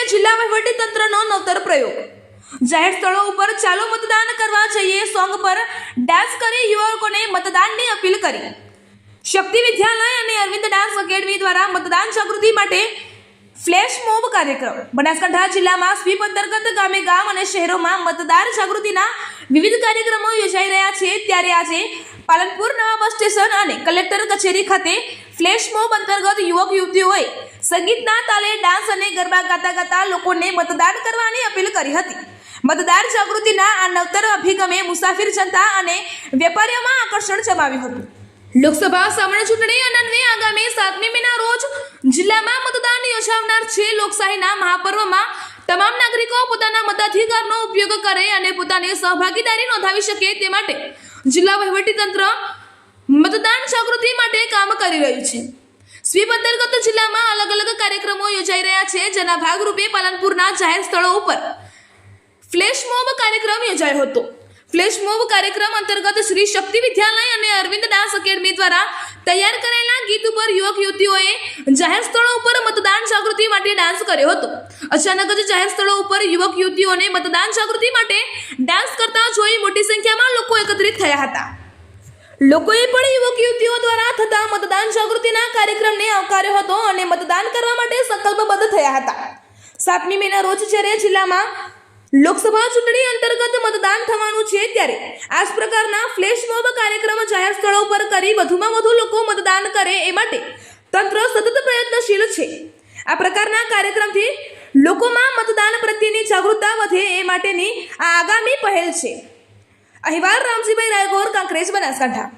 ચર્ચાએ જિલ્લા વહીવટી તંત્રનો નવતર પ્રયોગ। જાહેર સ્થળો ઉપર ચાલો મતદાન કરવા જઈએ સોંગ પર ડાન્સ કરી યુવકોને મતદાનની અપીલ કરી। શક્તિ વિદ્યાલય અને અરવિંદ ડાન્સ એકેડમી દ્વારા મતદાન જાગૃતિ માટે ફ્લેશ મોબ કાર્યક્રમ। બનાસકાંઠા જિલ્લામાં સ્વીપ અંતર્ગત ગામે ગામ અને શહેરોમાં મતદાર જાગૃતિના વિવિધ કાર્યક્રમો યોજાઈ રહ્યા છે। ત્યારે આજે પાલનપુર નવા બસ સ્ટેશન અને કલેક્ટર કચેરી ખાતે ફ્લેશ મોબ અંતર્ગત યુવક યુવતીઓએ સંગીતના તાલે ડાન્સ અને ગરબા ગાતા ગાતા લોકોને મતદાન કરવાની અપીલ કરી હતી। મતદાર જાગૃતિના આ નવતર અભિગમે મુસાફિર જનતા અને વેપારીઓમાં આકર્ષણ જમાવ્યું હતું। લોકસભા સામાન્ય ચૂંટણી અન્વયે આગામી 7મી મેના રોજ જિલ્લામાં મતદાન યોજાનાર છે। લોકશાહીના મહાપર્વમાં તમામ નાગરિકો પોતાના મતાધિકારનો ઉપયોગ કરે અને પોતાની સહભાગીદારી નોંધાવી શકે તે માટે જિલ્લા વહીવટીતંત્ર મતદાન જાગૃતિ માટે કામ કરી રહ્યું છે। સ્વીપ અંતર્ગત જિલ્લામાં અલગ અલગ કાર્યક્રમો યોજાઈ રહ્યા છે, જેના ભાગરૂપે પાલનપુરના જાહેર સ્થળો ઉપર ફ્લેશ મોબ કાર્યક્રમ યોજાયો હતો। ફ્લેશ મોબ કાર્યક્રમ અંતર્ગત શ્રી શક્તિ વિદ્યાલય અને અરવિંદ ડાન્સ એકેડમી દ્વારા તૈયાર કરાયેલા ગીત ઉપર યુવક યુવતીઓએ જાહેર સ્થળો ઉપર મતદાન જાગૃતિ માટે ડાન્સ કર્યો હતો। અચાનક જ જાહેર સ્થળો ઉપર યુવક યુવતીઓને મતદાન જાગૃતિ માટે ડાન્સ કરતા જોઈ મોટી સંખ્યામાં લોકો એકત્રિત થયા હતા। લોકોએ પણ યુવક યુવતીઓ દ્વારા થતા મતદાન જાગૃતિના કાર્યક્રમને આવકાર્યો હતો અને મતદાન કરવા માટે સંકલ્પબદ્ધ થયા હતા। 7મી મેના રોજ જ્યારે જિલ્લામાં લોકસભા ચૂંટણી અંતર્ગત મતદાન થવાનું છે, ત્યારે આ જ પ્રકારના ફ્લેશ મોબ કાર્યક્રમ જાહેર સ્થળો પર કરી વધુમાં વધુ લોકો મતદાન કરે એ માટે તંત્ર સતત પ્રયત્નશીલ છે। આ પ્રકારના કાર્યક્રમથી લોકોમાં મતદાન પ્રત્યેની જાગૃતતા વધે એ માટેની આ આગામી પહેલ છે। અહેવાલ રામજીભાઈ રાયગોર, કાંકરેજ, બનાસકાંઠા।